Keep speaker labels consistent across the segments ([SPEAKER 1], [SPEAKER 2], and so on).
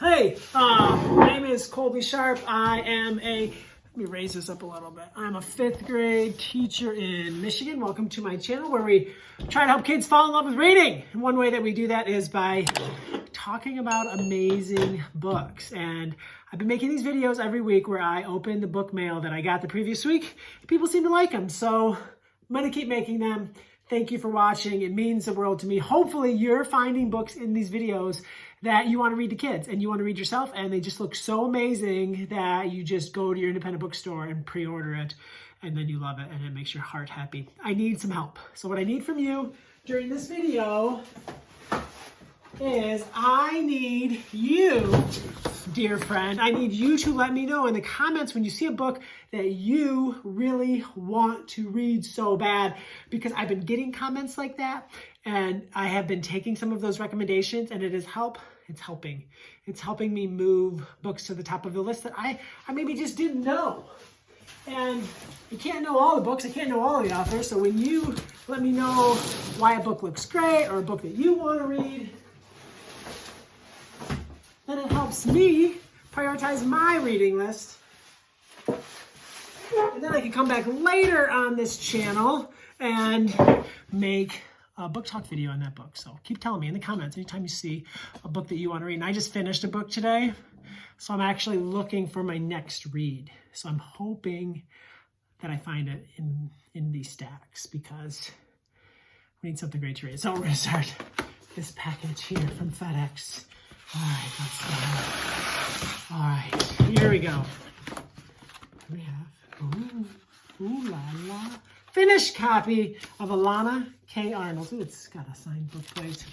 [SPEAKER 1] Hey, my name is Colby Sharp. Let me raise this up a little bit. I'm a 5th grade teacher in Michigan. Welcome to my channel where we try to help kids fall in love with reading. And one way that we do that is by talking about amazing books. And I've been making these videos every week where I open the book mail that I got the previous week. People seem to like them, so I'm gonna keep making them. Thank you for watching. It means the world to me. Hopefully you're finding books in these videos that you want to read to kids and you want to read yourself, and they just look so amazing that you just go to your independent bookstore and pre-order it, and then you love it and it makes your heart happy. I need some help. So what I need from you during this video is I need you, dear friend, I need you to let me know in the comments when you see a book that you really want to read so bad, because I've been getting comments like that and I have been taking some of those recommendations, and it's helping. It's helping me move books to the top of the list that I maybe just didn't know. And you can't know all the books, I can't know all the authors, so when you let me know why a book looks great or a book that you want to read, then it helps me prioritize my reading list. And then I can come back later on this channel and make a book talk video on that book. So keep telling me in the comments anytime you see a book that you want to read. And I just finished a book today, so I'm actually looking for my next read. So I'm hoping that I find it in these stacks, because we need something great to read. So we're going to start this package here from FedEx. All right, let's go. All right, here we go. We have, ooh la la, finished copy of Alana K. Arnold. Ooh, it's got a signed book plate.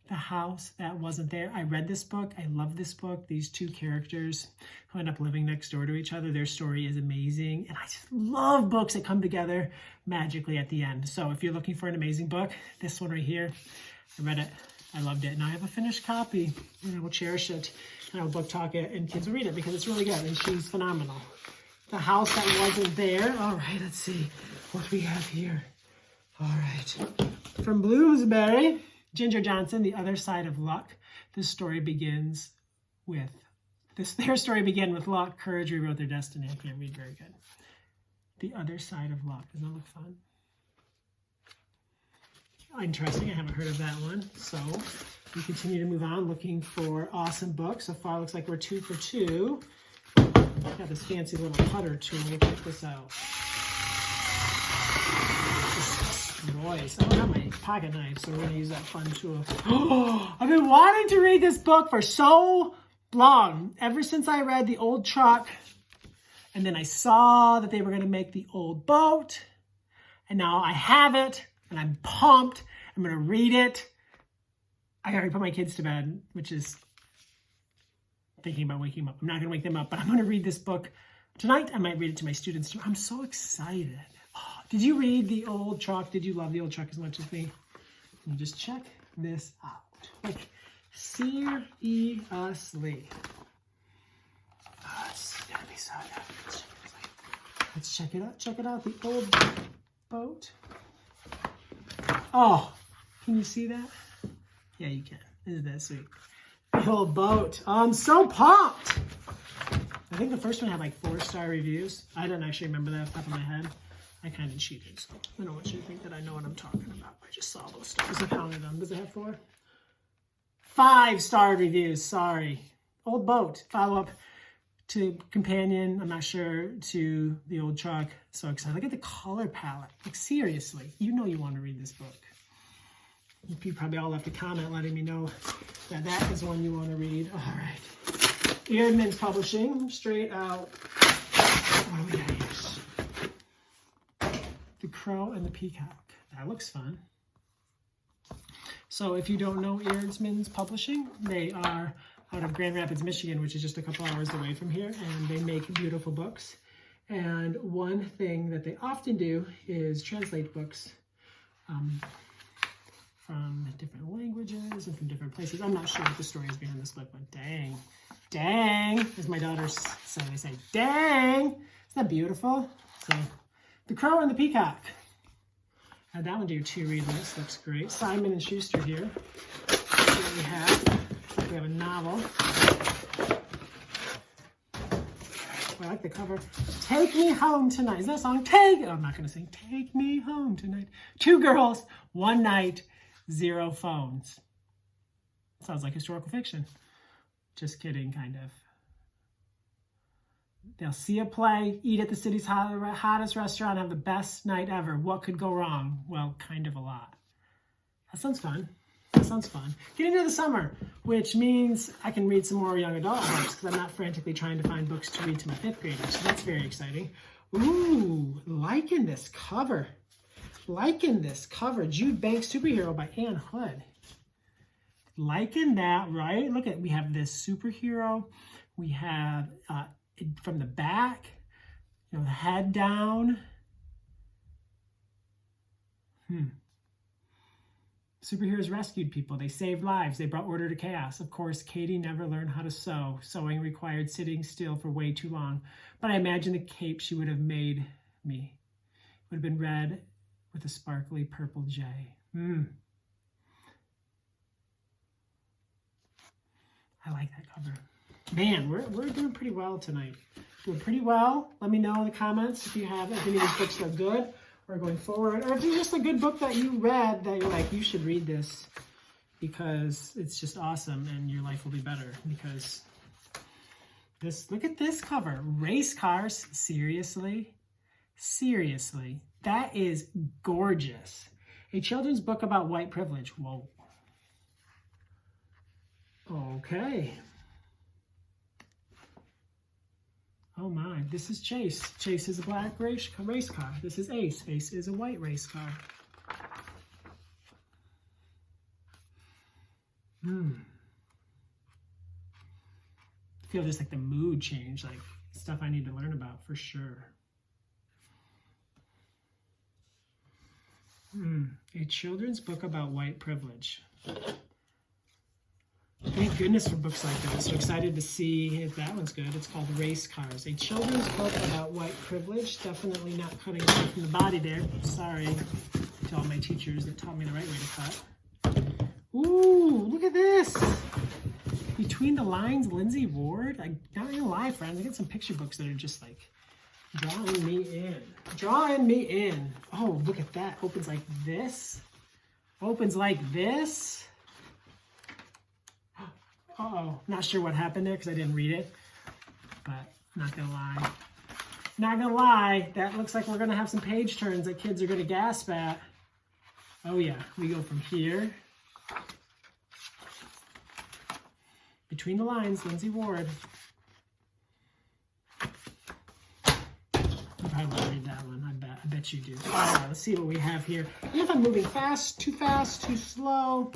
[SPEAKER 1] The House That Wasn't There. I read this book. I love this book. These two characters who end up living next door to each other, their story is amazing. And I just love books that come together magically at the end. So if you're looking for an amazing book, this one right here, I read it. I loved it. And I have a finished copy, and I will cherish it. And I will book talk it, and kids will read it because it's really good, and she's phenomenal. The House That Wasn't There. All right, let's see what we have here. All right. From Bloomsbury, Ginger Johnson, The Other Side of Luck. Their story began with luck, courage, rewrote their destiny. I can't read very good. The Other Side of Luck. Doesn't that look fun? Interesting. I haven't heard of that one. So we continue to move on looking for awesome books. So far, looks like we're 2 for 2. Got this fancy little cutter tool. Check this out. Destroys. I don't have my pocket knife, so we're going to use that fun tool. Oh, I've been wanting to read this book for so long. Ever since I read The Old Truck, and then I saw that they were going to make The Old Boat, and now I have it, and I'm pumped. I'm going to read it. I already put my kids to bed, which is thinking about waking them up. I'm not going to wake them up, but I'm going to read this book tonight. I might read it to my students too. I'm so excited. Oh, did you read The Old Truck? Did you love The Old Truck as much as me? And just check this out. Like, seriously. Oh, it's going to be so good. Let's check it out. Check it out. The Old Boat. Oh, can you see that? Yeah, you can. Isn't that sweet? The Old Boat. Oh, I'm so pumped. I think the first one had like 4-star reviews. I don't actually remember that off the top of my head. I kind of cheated, so I don't want you to think that I know what I'm talking about. I just saw those stars. I counted them. Does it have 4? 5-star reviews. Sorry. Old Boat. Follow up to companion, I'm not sure, to The Old Truck. So excited. Look at the color palette. Like, seriously, you know you want to read this book. You probably all left a comment letting me know that that is one you want to read. All right. Eerdmans Publishing, straight out. What do we got here? The Crow and the Peacock. That looks fun. So if you don't know Eerdmans Publishing, they are out of Grand Rapids, Michigan, which is just a couple hours away from here, and they make beautiful books. And one thing that they often do is translate books from different languages and from different places. I'm not sure what the story is behind this book, but dang, as my daughters say, they say, dang, isn't that beautiful? So, The Crow and the Peacock. Add that one to your to-read list. Looks great. Simon & Schuster here. Here we have a novel. I like the cover. Take me home tonight. Is that a song? I'm not going to sing. Take me home tonight. 2 girls, 1 night, 0 phones. Sounds like historical fiction. Just kidding, kind of. They'll see a play, eat at the city's hottest restaurant, have the best night ever. What could go wrong? Well, kind of a lot. That sounds fun. That sounds fun. Getting into the summer, which means I can read some more young adult books because I'm not frantically trying to find books to read to my 5th graders. So that's very exciting. Ooh, liking this cover. Liking this cover. Jude Banks Superhero by Anne Hood. Liking that, right? Look at, we have this superhero. We have from the back, you know, the head down. Superheroes rescued people. They saved lives. They brought order to chaos. Of course, Katie never learned how to sew. Sewing required sitting still for way too long. But I imagine the cape she would have made me would have been red with a sparkly purple J. I like that cover. Man, we're doing pretty well tonight. Doing pretty well. Let me know in the comments if any of these books are good or going forward, or if it's just a good book that you read that you're like, you should read this because it's just awesome and your life will be better. Because look at this cover. Race cars. Seriously? Seriously. That is gorgeous. A children's book about white privilege. Whoa. Okay. Oh my, this is Chase. Chase is a black race car. This is Ace. Ace is a white race car. I feel just like the mood change, like stuff I need to learn about for sure. A children's book about white privilege. Thank goodness for books like that. So excited to see if that one's good. It's called Race Cars. A children's book about white privilege. Definitely not cutting off from the body there. Sorry to all my teachers that taught me the right way to cut. Ooh, look at this. Between the Lines, Lindsay Ward. I'm not gonna lie, friends. I got some picture books that are just like drawing me in. Drawing me in. Oh, look at that. Opens like this. Opens like this. Uh-oh, not sure what happened there because I didn't read it, but not gonna lie. Not gonna lie, that looks like we're gonna have some page turns that kids are gonna gasp at. Oh yeah, we go from here. Between the Lines, Lindsay Ward. You probably want to read that one, I bet you do. All right, let's see what we have here. If I'm moving fast, too slow.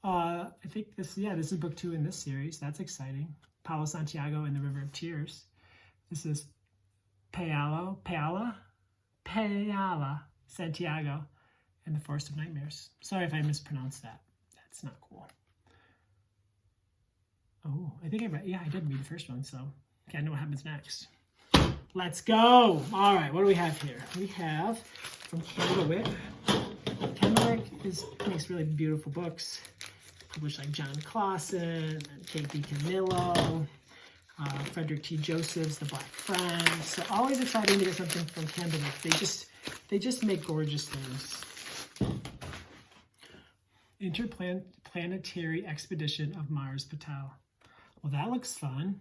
[SPEAKER 1] I think this is book 2 in this series. That's exciting. Paolo, Santiago, and the River of Tears. This is Paolo, Santiago, and the Forest of Nightmares. Sorry if I mispronounced that. That's not cool. Oh, I think I did read the first one, so okay, I know what happens next. Let's go. All right, what do we have here? We have from Kennewick. Kennewick makes really beautiful books. Published like John Clausen and K.B. Camillo, Frederick T. Joseph's The Black Friend. So always exciting to get something from Kennewick. They just make gorgeous things. Interplanetary Expedition of Mars Patel. Well, that looks fun.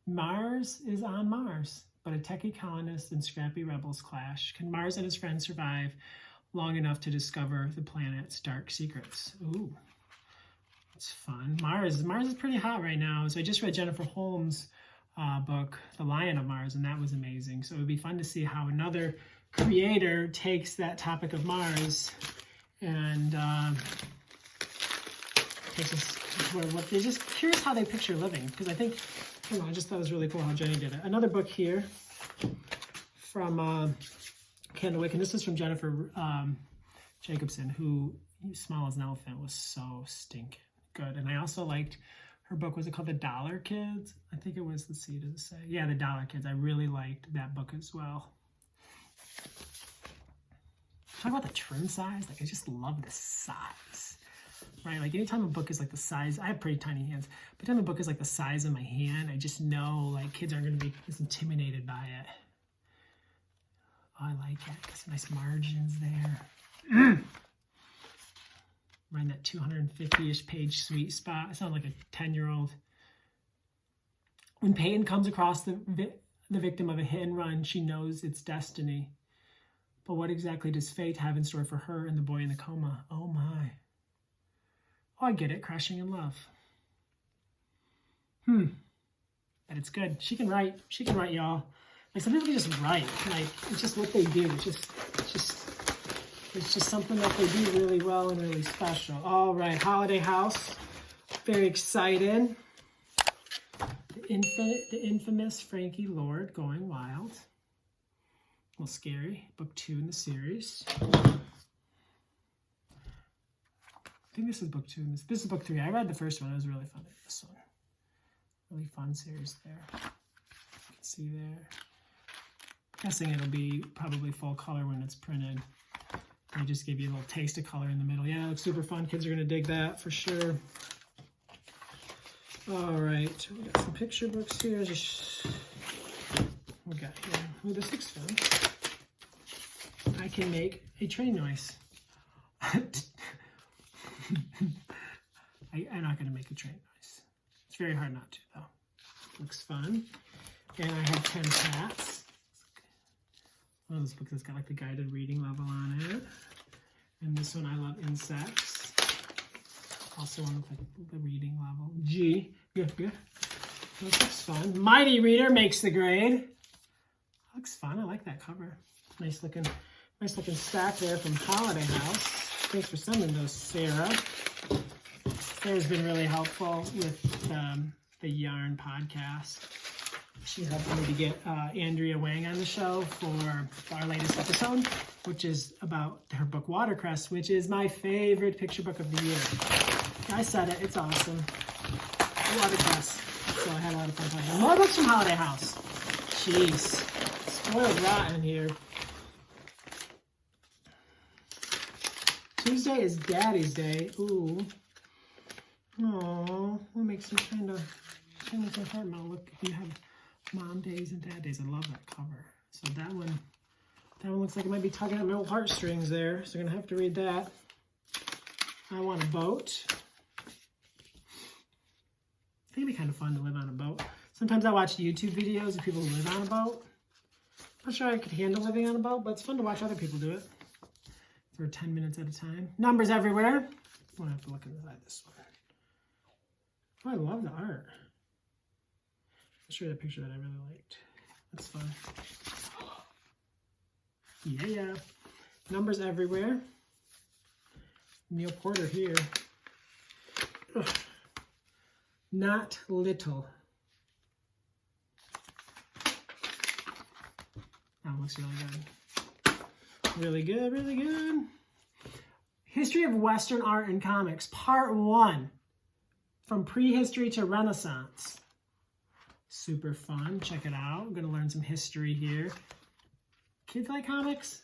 [SPEAKER 1] Mars is on Mars, but a techie colonist and scrappy rebels clash. Can Mars and his friends survive long enough to discover the planet's dark secrets? Ooh. It's fun. Mars is pretty hot right now. So I just read Jennifer Holmes' book, The Lion of Mars, and that was amazing. So it would be fun to see how another creator takes that topic of Mars and takes us what they're just curious how they picture living. Because I just thought it was really cool how Jenny did it. Another book here from Kennewick, and this is from Jennifer Jacobson, who Small as an Elephant was so stinking good. And I also liked her book. Was it called The Dollar Kids? I think it was. Let's see, does it say? Yeah, The Dollar Kids. I really liked that book as well. Talk about the trim size. Like, I just love the size. right? Like anytime a book is like the size, I have pretty tiny hands, but anytime a book is like the size of my hand, I just know like kids aren't going to be as intimidated by it. Oh, I like it. Got some nice margins there. Right in that 250-ish page sweet spot. I sound like a 10-year-old. When Peyton comes across the victim of a hit and run, she knows it's destiny. But what exactly does fate have in store for her and the boy in the coma? Oh my. Oh, I get it. Crashing in love. But it's good. She can write. She can write, y'all. Like some people can just write. Like it's just what they do. It's just something that they do really well and really special. All right, Holiday House. Very excited. The infamous Frankie Lord Going Wild. A little scary. Book 2 in the series. I think this is book 2. This is book 3. I read the first one. It was really fun. This one. Really fun series there. You can see there. Guessing it'll be probably full color when it's printed. They just give you a little taste of color in the middle. Yeah, it looks super fun. Kids are going to dig that for sure. All right, we got some picture books here. We got here. Oh, this looks fun. I can make a train noise. I'm not going to make a train noise. It's very hard not to, though. Looks fun. And I have 10 cats. One of those books that's got like the guided reading level on it. And this one, I love insects. Also one with like the reading level. G. Good. Looks fun. Mighty Reader makes the grade. Looks fun. I like that cover. Nice looking stack there from Holiday House. Thanks for sending those, Sarah. Sarah's been really helpful with the Yarn podcast. She helped me to get Andrea Wang on the show for our latest episode, which is about her book Watercress, which is my favorite picture book of the year. I said it, it's awesome. Watercress. So I had a lot of fun talking. More books from Holiday House. Jeez. Spoiled rotten here. Tuesday is Daddy's Day. Ooh. Aww. That makes me kind of heart melt. Look, you have Mom Days and Dad Days. I love that cover. So that one looks like it might be tugging at my old heartstrings there. So I'm gonna have to read that. I Want a Boat. I think it'd be kind of fun to live on a boat. Sometimes I watch YouTube videos of people who live on a boat. I'm not sure I could handle living on a boat, but it's fun to watch other people do it for 10 minutes at a time. Numbers everywhere. I'm gonna have to look inside this one. Oh, I love the art. I'll show you the picture that I really liked. That's fun. Yeah. Numbers everywhere. Neil Porter here. Ugh. Not Little. That looks really good. Really good. History of Western Art and Comics, Part 1. From Prehistory to Renaissance. Super fun. Check it out. I'm going to learn some history here. Kids like comics?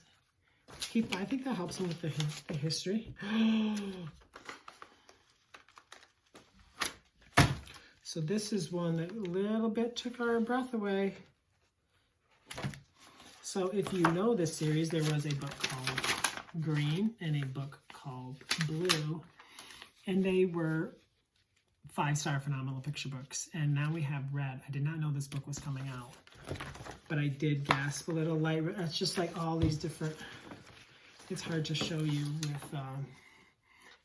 [SPEAKER 1] I think that helps them with the history. So this is one that a little bit took our breath away. So if you know this series, there was a book called Green and a book called Blue. And they were 5-star phenomenal picture books. And now we have Red. I did not know this book was coming out. But I did gasp a little. Light. It's just like all these different... It's hard to show you with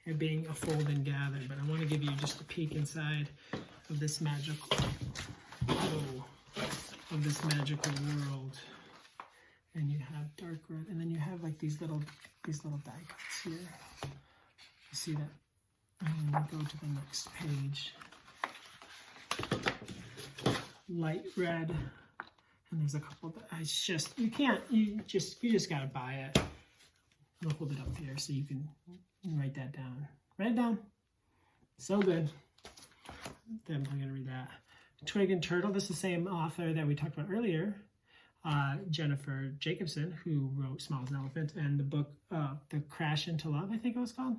[SPEAKER 1] it being a fold and gather. But I want to give you just a peek inside of this magical... of this magical world. And you have dark red. And then you have like these little die cuts here. You see that? And then we go to the next page. Light red. And there's a couple that it's just, you just gotta buy it. I'll hold it up here so you can write that down. Write it down. So good. Definitely gonna read that. Twig and Turtle, this is the same author that we talked about earlier. Jennifer Jacobson, who wrote Small as an Elephant, and the book, The Crash into Love, I think it was called.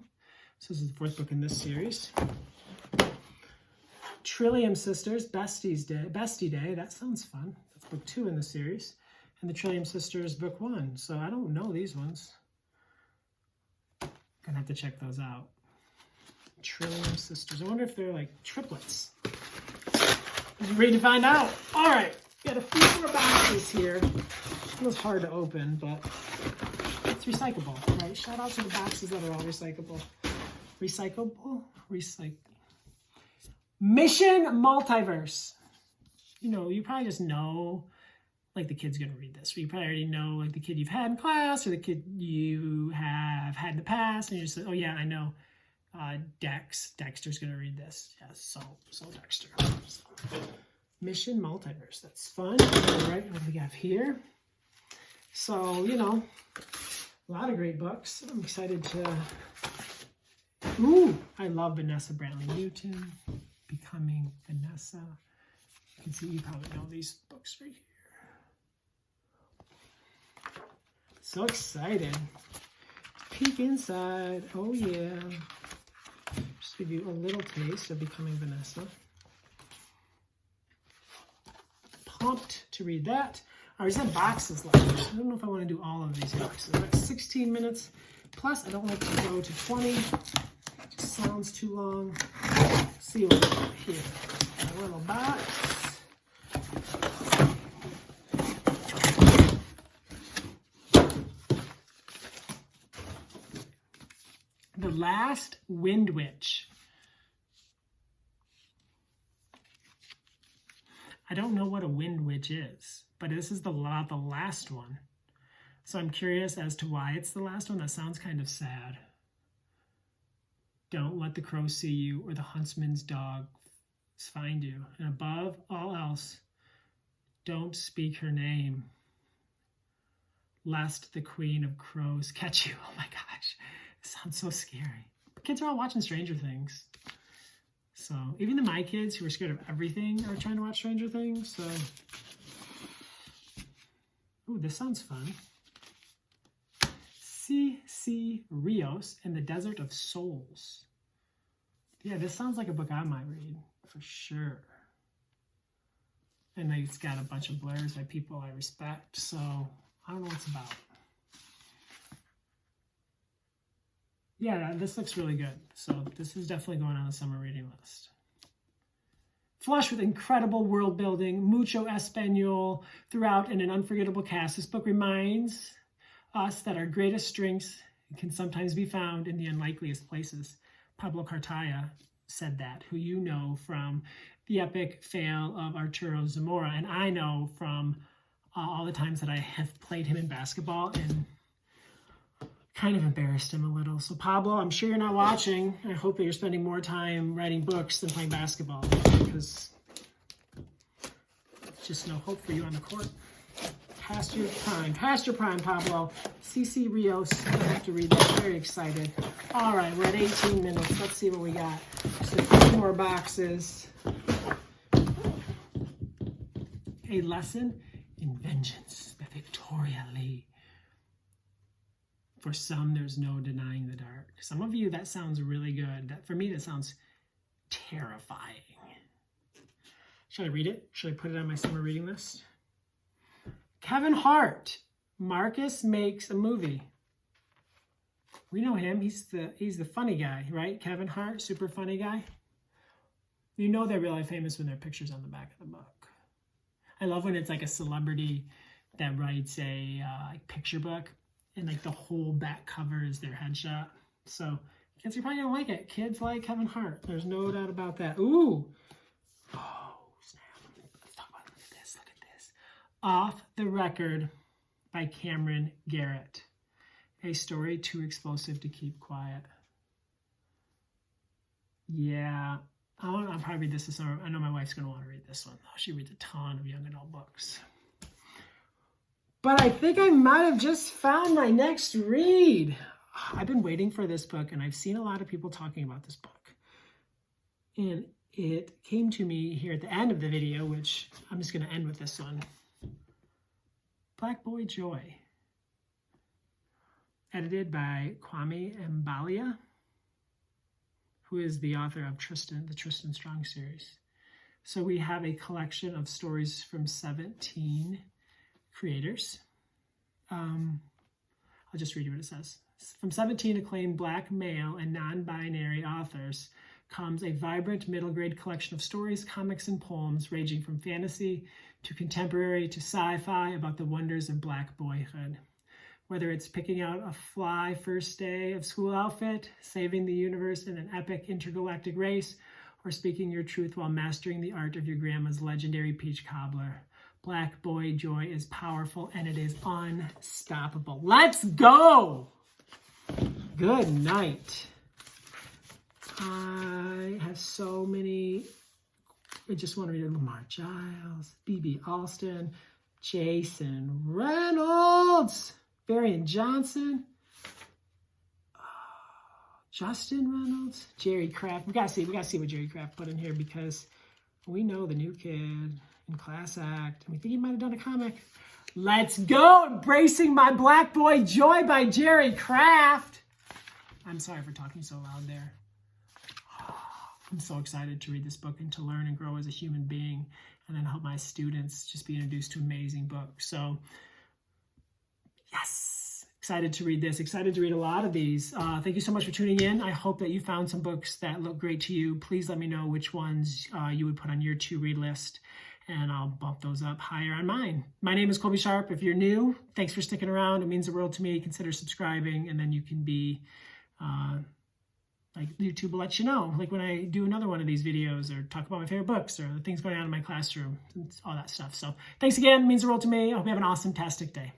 [SPEAKER 1] So this is the fourth book in this series. Trillium Sisters, Bestie Day. That sounds fun. That's book 2 in the series. And the Trillium Sisters, book 1. So I don't know these ones. Gonna have to check those out. Trillium Sisters. I wonder if they're like triplets. Ready to find out. All right, got a few more boxes here. It was hard to open, but it's recyclable, right? Shout out to the boxes that are all recyclable. Recyclable? Mission Multiverse. You know, you probably just know, like, the kid's gonna read this. Or you probably already know, like, the kid you've had in class or the kid you have had in the past, and you just say, oh yeah, I know. Dexter's gonna read this. Yes, so Dexter. So, Mission Multiverse. That's fun. All right, what do we have here? So, you know, a lot of great books. I'm excited to. Ooh, I love Vanessa Brantley Newton. Becoming Vanessa. You can see, you probably know these books right here. So excited. Peek inside. Oh yeah. Just give you a little taste of Becoming Vanessa. Pumped to read that. I already said boxes left. I don't know if I want to do all of these boxes. That's 16 minutes. Plus, I don't like to go to 20. It just sounds too long. Let's see what we got here. A little box. The Last Wind Witch. I don't know what a wind witch is, but this is the last one. So I'm curious as to why it's the last one. That sounds kind of sad. Don't let the crow see you or the huntsman's dog find you. And above all else, don't speak her name, lest the queen of crows catch you. Oh my gosh, it sounds so scary. But kids are all watching Stranger Things. So even my kids who are scared of everything are trying to watch Stranger Things. So, ooh, this sounds fun. C.C. Rios and the Desert of Souls. Yeah, this sounds like a book I might read for sure. And it's got a bunch of blurs by people I respect. So I don't know what it's about. Yeah, this looks really good. So this is definitely going on the summer reading list. Flush with incredible world building, mucho español throughout, and an unforgettable cast. This book reminds us that our greatest strengths can sometimes be found in the unlikeliest places. Pablo Cartaya said that, who you know from the epic fail of Arturo Zamora. And I know from all the times that I have played him in basketball and kind of embarrassed him a little. So Pablo, I'm sure you're not watching. I hope that you're spending more time writing books than playing basketball, because just no hope for you on the court. Past your prime, Pablo. C.C. Rios, I have to read that. Very excited. All right, we're at 18 minutes. Let's see what we got. Just a few more boxes. A Lesson in Vengeance by Victoria Lee. For some, there's no denying the dark. Some of you, that sounds really good. For me, that sounds terrifying. Should I read it? Should I put it on my summer reading list? Kevin Hart. Marcus Makes a Movie. We know him. He's the funny guy, right? Kevin Hart, super funny guy. You know they're really famous when there are pictures on the back of the book. I love when it's like a celebrity that writes a picture book, and like the whole back cover is their headshot. So kids are probably gonna like it. Kids like Kevin Hart. There's no doubt about that. Ooh. Oh, snap. Let's talk about this. Look at this. Off the Record by Cameron Garrett. A story too explosive to keep quiet. Yeah. I'll probably read this summer. I know my wife's gonna want to read this one. She reads a ton of young adult books. But I think I might have just found my next read. I've been waiting for this book, and I've seen a lot of people talking about this book. And it came to me here at the end of the video, which I'm just going to end with this one. Black Boy Joy. Edited by Kwame Mbalia. who is the author of Tristan, the Tristan Strong series. So we have a collection of stories from 17 creators. I'll just read you what it says. From 17 acclaimed Black male and non-binary authors comes a vibrant middle-grade collection of stories, comics, and poems ranging from fantasy to contemporary to sci-fi about the wonders of Black boyhood. Whether it's picking out a fly first day of school outfit, saving the universe in an epic intergalactic race, or speaking your truth while mastering the art of your grandma's legendary peach cobbler, Black boy joy is powerful and it is unstoppable. Let's go! Good night. I have so many. I just want to read Lamar Giles, B.B. Alston, Jason Reynolds, Varian Johnson, Justin Reynolds, Jerry Craft. We gotta see what Jerry Craft put in here because we know the new kid in Class Act. And we think he might have done a comic. Let's go! Embracing My Black Boy Joy by Jerry Craft. I'm sorry for talking so loud there. I'm so excited to read this book and to learn and grow as a human being and then help my students just be introduced to amazing books. So, yes, excited to read this, excited to read a lot of these. Thank you so much for tuning in. I hope that you found some books that look great to you. Please let me know which ones you would put on your to-read list, and I'll bump those up higher on mine. My name is Colby Sharp. If you're new, thanks for sticking around. It means the world to me. Consider subscribing, and then you can be... like YouTube will let you know, like when I do another one of these videos or talk about my favorite books or the things going on in my classroom, all that stuff. So thanks again, it means the world to me. I hope you have an awesome-tastic day.